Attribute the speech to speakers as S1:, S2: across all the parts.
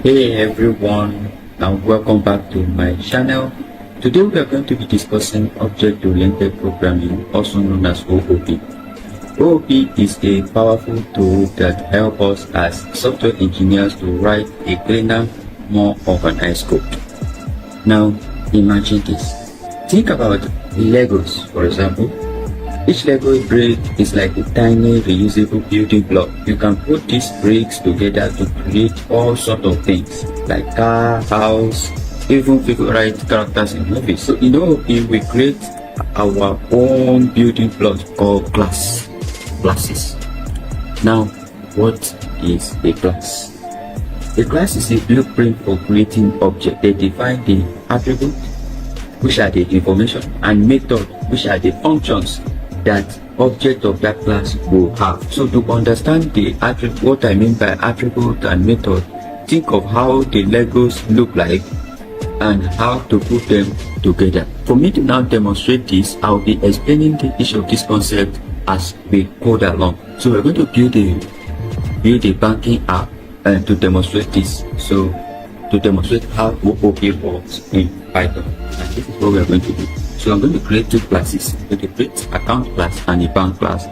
S1: Hey everyone, and welcome back to my channel. Today we are going to be discussing object-oriented programming, also known as OOP. OOP is a powerful tool that helps us as software engineers to write a cleaner, more organized code. Now imagine this. Think about Legos, for example. Each Lego brick is like a tiny reusable building block. You can put these bricks together to create all sorts of things like car, house, even favorite characters in movies. So in OOP we create our own building blocks called classes. Now what is a class? A class is a blueprint for creating objects. They define the attributes, which are the information, and method, which are the functions that object of that class will have. So to understand the attribute, what I mean by attribute and method, think of how the Legos look like and how to put them together. For me to now demonstrate this, I'll be explaining each of these concepts as we code along. So we're going to build a banking app and to demonstrate this. So to demonstrate how OOP works in Python, and this is what we're going to do. So I'm going to create two classes. I'm going to create account class and a bank class.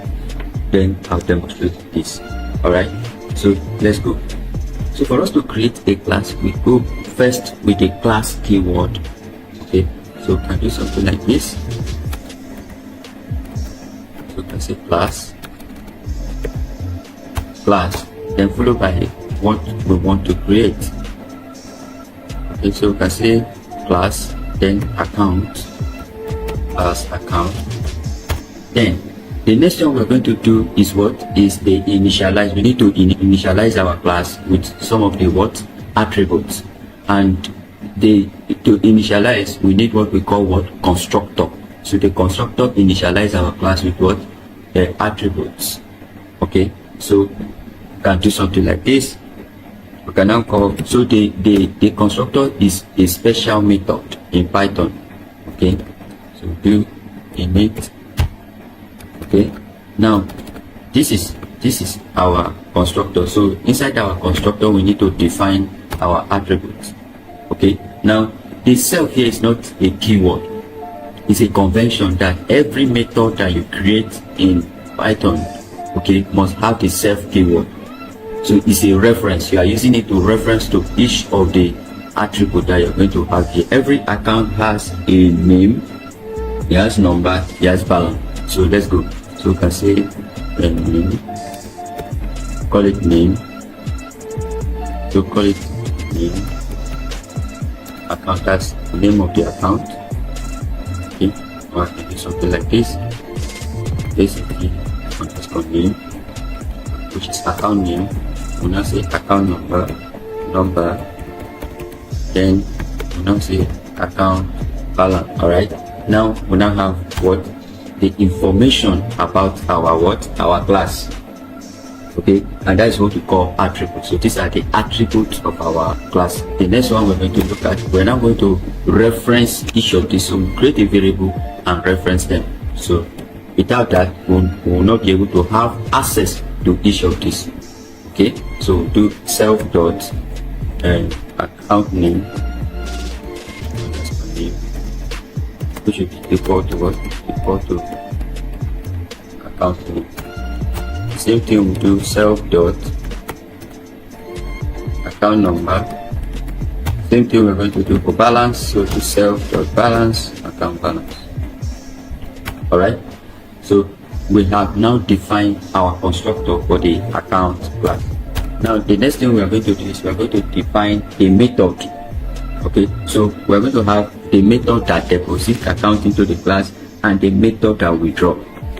S1: Then I'll demonstrate this. Alright, so let's go. So for us to create a class, we go first with the class keyword. Okay, so we can do something like this. So we can say class, then followed by what we want to create. Okay, so we can say class, then account, as account. Then the next thing we're going to do is what is the initialize. We need to initialize our class with some of the attributes, and to initialize we need what we call constructor. So the constructor initialize our class with the attributes. Okay, so we can do something like this. We can now call, so the constructor is a special method in Python. Okay, so do init. Okay, now this is our constructor. So inside our constructor we need to define our attributes. Okay, now the self here is not a keyword, it's a convention that every method that you create in Python, okay, must have the self keyword. So it's a reference. You are using it to reference to each of the attributes that you're going to have here. Every account has a name, it has number, it has balance. So let's go. So we can say name, call it name. So call it name. Account, that's the name of the account. Okay, or I can do something like this. This is the underscore name, which is account name. We now say account number, then we now say account balance. Alright, now we now have the information about our class. Okay, and that is what we call attributes. So these are the attributes of our class. The next one we're going to look at, we're now going to reference each of these. So we create a variable and reference them. So without that we will not be able to have access to each of these. Okay, so do self dot and account name, which should be equal to account name. Same thing we do self dot account number. Same thing we're going to do for balance. So to self dot balance account balance. Alright, so we have now defined our constructor for the account class. Now the next thing we are going to do is we are going to define a method. Okay, so we're going to have the method that deposits account into the class and the method that withdraw.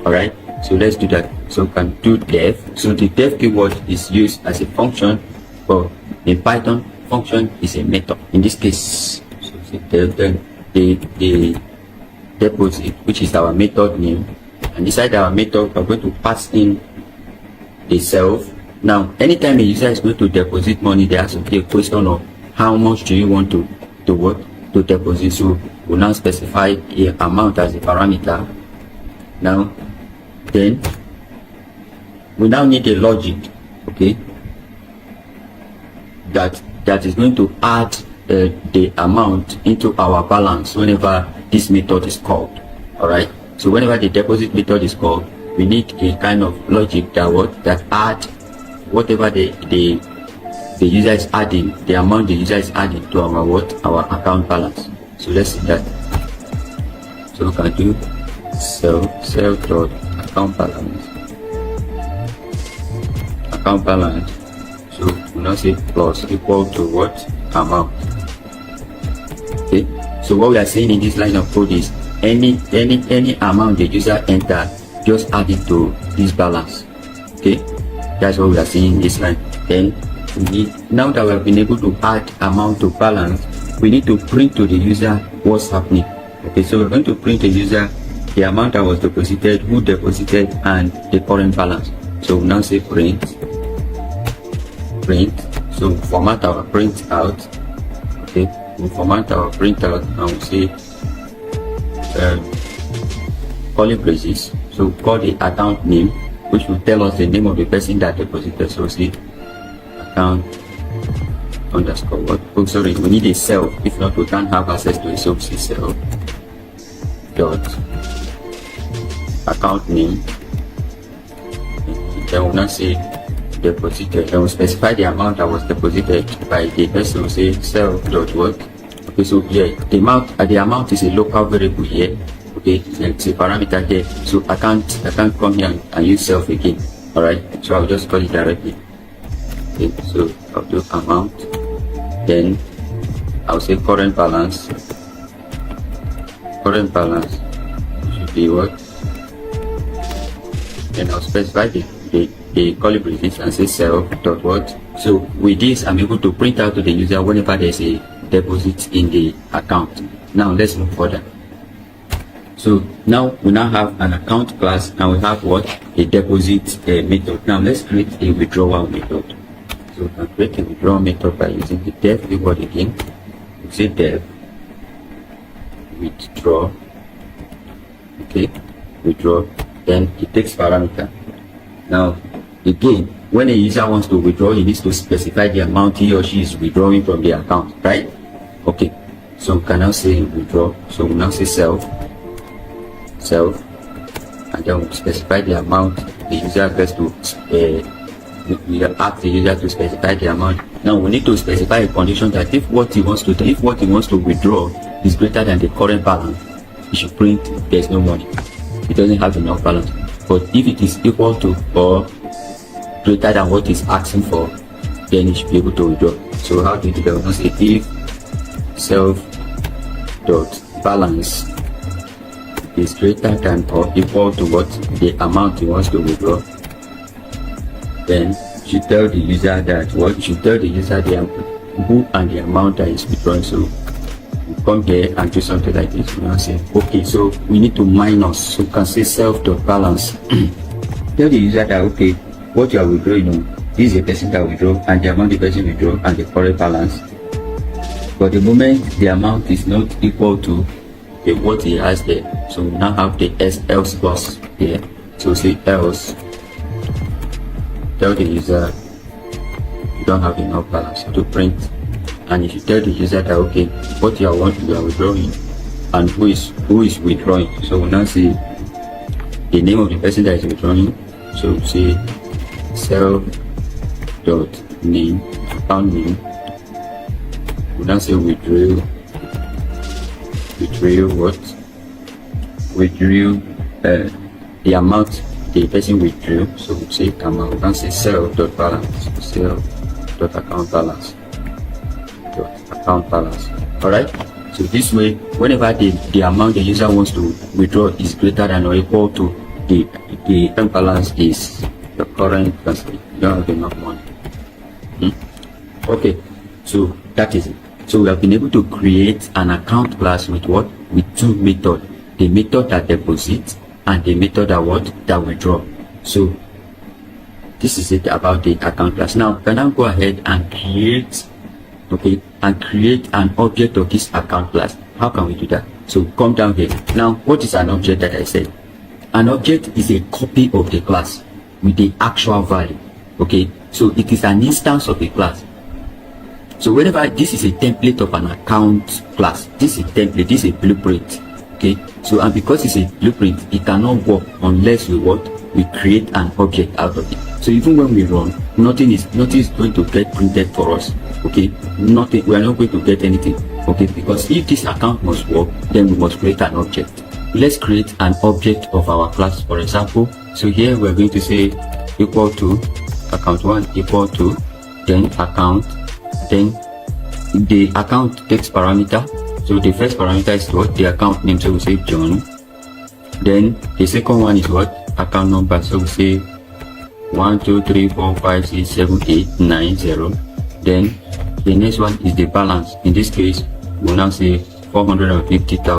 S1: Alright, so let's do that. So we can do def. So the def keyword is used as a function, but in Python function is a method. In this case, so then the deposit, which is our method name, and inside our method we're going to pass in the self. Now anytime a user is going to deposit money, there has to be a question of how much do you want to deposit. So we'll now specify a amount as a parameter. Now then we now need a logic, okay, that that is going to add the amount into our balance whenever this method is called. All right, so whenever the deposit method is called, we need a kind of logic that add whatever the user is adding, the amount the user is adding to our account balance. So let's see that. So we can do self dot account balance. So we now say plus equal to what amount. Okay, so what we are saying in this line of code is any amount the user enter, just add it to this balance. Okay, that's what we are saying in this line. Then we need, now that we have been able to add amount to balance, we need to print to the user what's happening. Okay, so we're going to print the user the amount that was deposited, who deposited, and the current balance. So we now say print. So format our print out. Okay, we format our print out and we say curly braces. So call the account name, which will tell us the name of the person that deposited. So see account underscore what? Oh, sorry, we need a self. If not, we can't have access to it. So see self dot account name. Then we'll not say deposited. Then we'll specify the amount that was deposited by the person. We'll say self dot what? Okay, so here the amount is a local variable here. Okay, it's a parameter here. So I can't come here and use self again. All right, so I'll just call it directly. Okay, so I'll do amount. Then I'll say current balance. Current balance should be what? Then I'll specify the curly braces and say self dot what. So with this, I'm able to print out to the user whenever there's a deposit in the account. Now let's move further. So now we have an account class and we have what? A deposit method. Now let's create a withdrawal method. So we can create a withdrawal method by using the def keyword again. We say def withdraw. Okay, withdraw. Then it takes parameter. Now again, when a user wants to withdraw, he needs to specify the amount he or she is withdrawing from the account, right? Okay, so we can now say withdraw. So we now say self, and then we specify the amount the user has to we ask the user to specify the amount. Now we need to specify a condition that if what he wants to withdraw is greater than the current balance, he should print there's no money. It doesn't have enough balance. But if it is equal to or greater than what is asking for, then it should be able to withdraw. So how do you do that? We'll say if self dot balance is greater than or equal to what the amount he wants to withdraw, then you tell the user that what? You should tell the user the who and the amount that is withdrawn. So we come here and do something like this. We now say okay, so we need to minus. So you can say self dot balance. Tell the user that okay, what you are withdrawing, this is a person that withdraw and the amount the person withdraw and the current balance. But the moment the amount is not equal to what he has there, so we now have the else clause here. So say else. Tell the user you don't have enough balance to print, and if you tell the user that okay, what you are withdrawing and who is withdrawing, so we now see the name of the person that is withdrawing. So say self dot name, account name. We now say withdrew what? Withdrew the amount the person withdrew. So we say amount. We can say self dot balance, self dot account balance, Alright, so this way whenever the amount the user wants to withdraw is greater than or equal to the account balance is the current balance, you don't have enough money. Okay, so that is it. So we have been able to create an account class with what? With two methods, the method that deposits and the method that withdraw. So this is it about the account class. Now can I go ahead and create an object of this account class? How can we do that? So come down here. Now what is an object that I said? An object is a copy of the class with the actual value. Okay, so it is an instance of a class. So whenever this is a template of an account class, this is a template, this is a blueprint. Okay, so and because it's a blueprint, it cannot work unless we create an object out of it. So even when we run, nothing is going to get printed for us. Okay, nothing, we are not going to get anything. Okay, because if this account must work, then we must create an object. Let's create an object of our class, for example. So here we're going to say equal to account1 equal to, then account, then the account takes parameter. So the first parameter is what? The account name, so we say John. Then the second one is what? Account number, so we say 1 2 3 4 5 6 7 8 9 0. Then the next one is the balance. In this case, we'll now say 450,000.